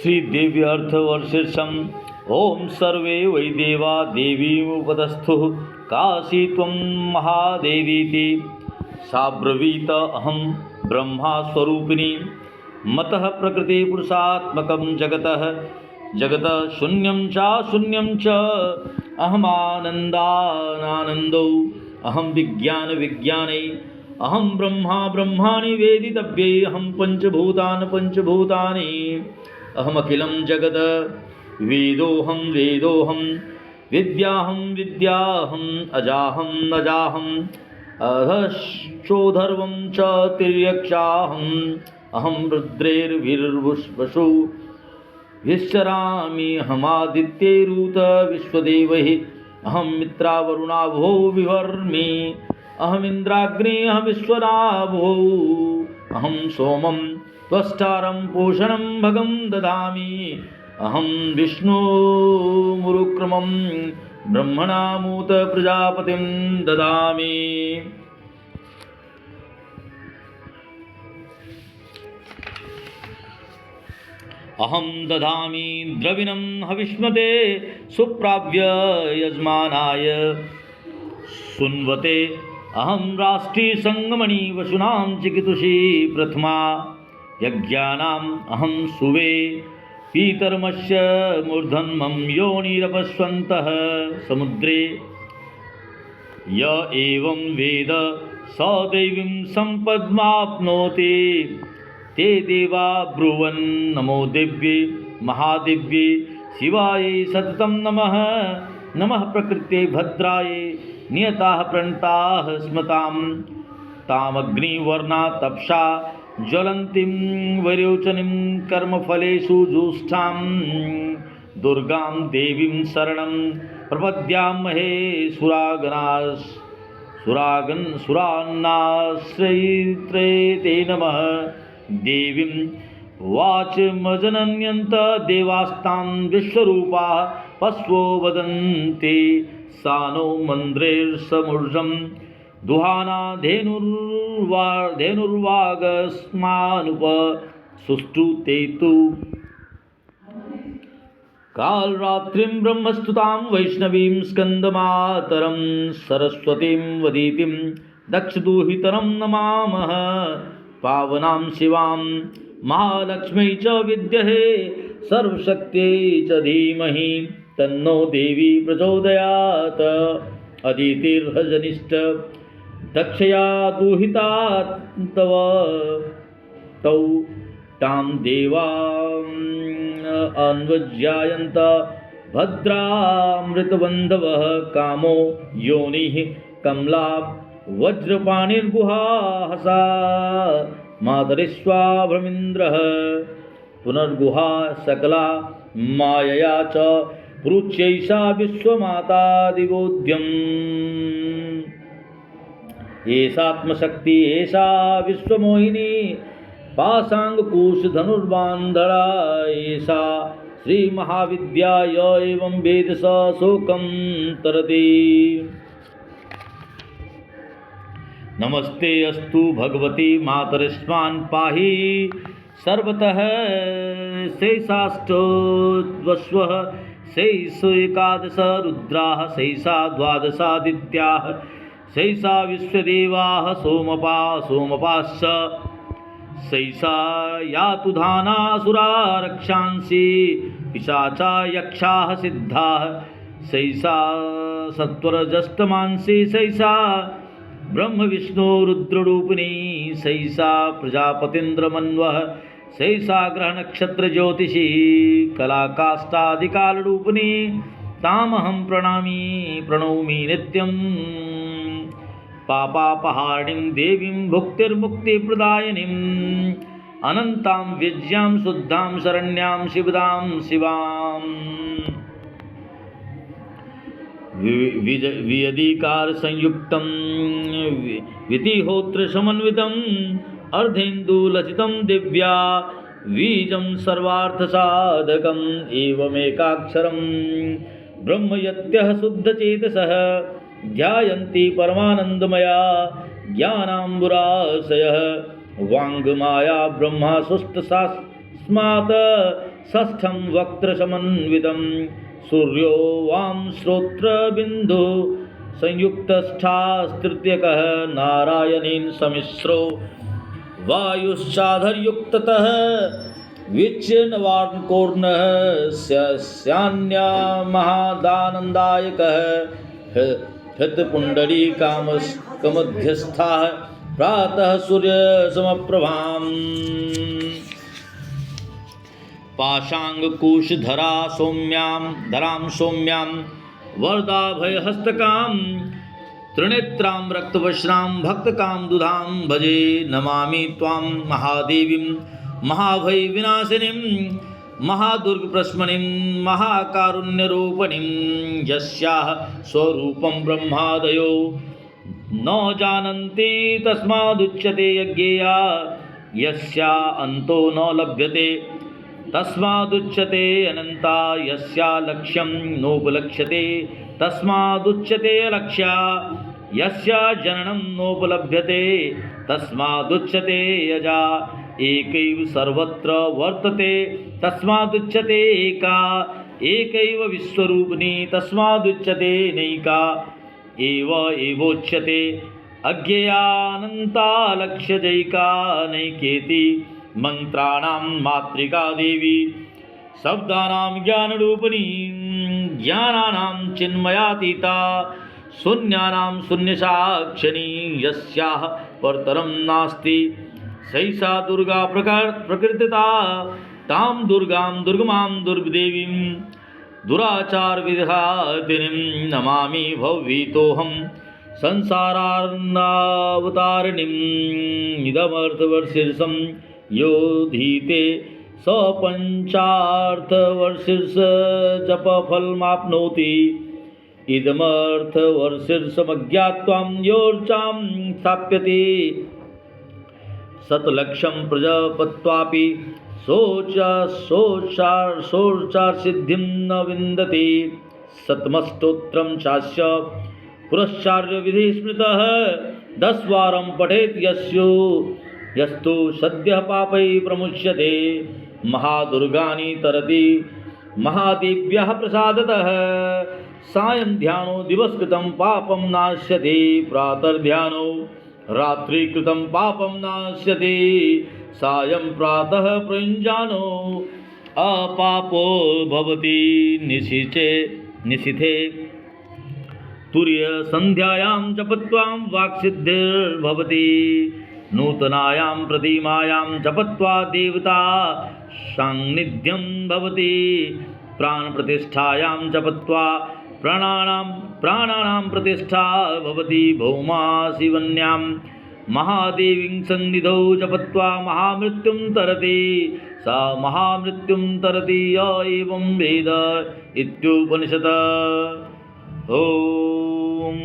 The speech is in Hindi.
श्रीदेवी अर्थवर्षिषम् ओं सर्वे वै देवा देवीमुपतस्थुः काशी त्वं महादेवीति सा ब्रवीत अहं ब्रह्मास्वरूपिणी मतः प्रकृतिपुरुषात्मकं जगतः शून्यं च अहमानन्दानानन्दो अहं विज्ञाने अहं ब्रह्माणि वेदितव्ये अहं पंचभूतानि अहमखिलं जगद वेदोऽहं विद्याहं अजाहम् अधश्चोधर्वं च तिर्यक्षाहम् अहं रुद्रैर्विर्वसु विश्चरामि अहमादित्यैरुत विश्वदेवैः अहं मित्रावरुणाभो विवर्मि अहमिन्द्राग्ने अहमीश्वराभो अहं सोमं त्वष्टारं पोषणं भगं ददामि अहं विष्णुमुरुक्रमं ब्रह्मणामूत प्रजापतिं ददामि। अहं दधामि द्रविणं हविष्मते सुप्राव्य यजमानाय सुन्वते अहं राष्ट्रीयसङ्गमणि वसुनां चिकितुषी प्रथमा यज्ञानाम् अहं सुवे पीतर्मस्य मूर्धन्मं योनिरपस्वन्तः समुद्रे य एवं वेद स दैवीं सम्पद्माप्नोति ते देवा ब्रुवन् नमो दिव्ये महादिव्ये शिवायै सततं नमः प्रकृते भद्राय नियताः प्रणताः स्मतां तामग्निवर्णा तपसा ज्वलन्तीं वैरोचनीं कर्मफलेषु जुष्टां दुर्गां देवीं शरणं प्रपद्यामहे सुरान्नाश्रयित्रे ते नमः देवीं वाचमजनन्यन्त देवास्तां विश्वरूपाः पश्वो वदन्ति सा नो मन्द्रैर्समूर्जं दुहाना धेनुर्वागस्मानुपसुष्टुते तु कालरात्रिं ब्रह्मस्तुतां वैष्णवीं स्कन्दमातरं सरस्वतीं वदितिं दक्षदुहितरं नमामः पावनां शिवां महालक्ष्मी च विद्महे सर्वशक्त्यै च धीमहि तन्नो देवी प्रचोदयात् अदितिर्हजनिष्ठ दक्षया दुहिता तव तौ तां देवां अन्वज्यायन्त भद्रामृतबन्धवः कामो योनिः कमला वज्रपाणिर्गुहाहसा मातरिश्वा भ्रमिन्द्रः पुनर्गुहा सकला मायया च पुरुषैषा विश्वमाता दिवोद्यम् एषात्मशक्ति एषा विश्वमोहिनी पाशाङ्कुशधनुर्बान्धरा एषा श्रीमहाविद्या य एवं वेद स शोकं तरति। नमस्ते अस्तु भगवती मातरिस्मान् पाहि सर्वतः शैषाष्टोद्वस्वः शैष एकादश रुद्राः शैषा द्वादशादित्याः शैषा विश्वदेवाः सोमपाश्च शैषा यातु धानासुरा रक्षांसि पिशाचा यक्षाः सिद्धाः शैषा सत्वरजस्तमांसि शैषा ब्रह्म विष्णु रुद्ररूपिणी शैषा प्रजापतीन्द्रमन्वः शैषा ग्रहनक्षत्र ज्योतिषी कलाकाष्ठादिकालरूपिणी तामहं प्रणौमि नित्यं पापापहारिणीं देवीं भुक्तिर्मुक्तिप्रदायिनीं अनन्तां विज्ञां शुद्धां शरण्यां शिवदां शिवां वियदिकारसंयुक्तं वितिहोत्रसमन्वितम् अर्धेन्दुलसितं दिव्या बीजं सर्वार्थसाधकम् एवमेकाक्षरं ब्रह्मयत्यः शुद्धचेतसः ध्यायन्ति परमानन्दमया ज्ञानाम्बुराशयः वाङ्गमाया ब्रह्मा सुष्ठुस्मात् षष्ठं वक्त्रसमन्वितं सूर्यो वां श्रोत्रबिन्दु संयुक्तष्ठास्तृतीयकः नारायणेन समिश्रो वायुश्चाधर्युक्ततः विच्छिन्नवार्णकोर्णः स्यान्यमहादानन्दायकः हृत्पुण्डरीकामध्यस्थाः प्रातः सूर्यसमप्रभाम् पाशाङ्कुशधरा धरां सौम्यां वरदाभयहस्तकां त्रिनेत्रां रक्तवस्त्रां भक्तकां दुधां भजे नमामि त्वां महादेवीं महाभयविनाशिनीं महादुर्गप्रशमनीं महाकारुण्यरूपिणीं यस्याः स्वरूपं ब्रह्मादयो न जानन्ति तस्मादुच्यते यज्ञेया यस्या अन्तो न लभ्यते तस्मादुच्यते अनन्ता यस्या लक्ष्यं नोपलक्ष्यते तस्मादुच्यते अलक्ष्या यस्या जननं नोपलभ्यते तस्मादुच्यते यजा एकैव सर्वत्र वर्तते तस्मादुच्यते एका एकैव विश्वरूपिणी तस्मादुच्यते नैका एवोच्यते अज्ञेयानन्ता लक्ष्यजैका नैकेति मंत्राणां मातृका देवी शब्दानां ज्ञानरूपिणी ज्ञानानां चिन्मयातीता शून्यानां शून्यसाक्षिणी यस्याः परतरं नास्ति सैषा दुर्गा प्रकृतिता तां दुर्गां दुर्गमां दुर्देवीं दुराचारविघातिनीं नमामि भवभीतोऽहं संसारार्णावतारिणीम् इदमर्थवर्षीर्षं योधीते स पञ्चार्थवर्षीर्ष जपफलमाप्नोति इदमर्थवर्षीर्षमज्ञात्वां योर्चां स्थाप्यते शतलक्षं प्रजापत्वापि सोचार्सिद्धिं न विन्दति शतमस्तोत्रं चास्य पुरश्चार्यविधि स्मृतः 10 वारं पठेत् यस्तु सद्यः पापै प्रमुच्यते महादुर्गानि तरति महादेव्याः प्रसादतः सायं ध्यानो दिवसकृतं पापं नाश्यते प्रातर्ध्यानो रात्रिकृतं पापं नाश्यते सायं प्रातः प्रयुञ्जानो अपापो भवति निशिथे तुर्यसन्ध्यायां जपत्वां वाक्सिद्धिर्भवति नूतनायां प्रतिमायां जपत्वा देवता सान्निध्यं भवति प्राणप्रतिष्ठायां जपत्वा प्राणानां प्रतिष्ठा भवति भौमा शिवन्यां महादेवीं सन्निधौ जपत्वा महामृत्युं तरति सा महामृत्युं तरति य एवं वेद इत्युपनिषत् ओम।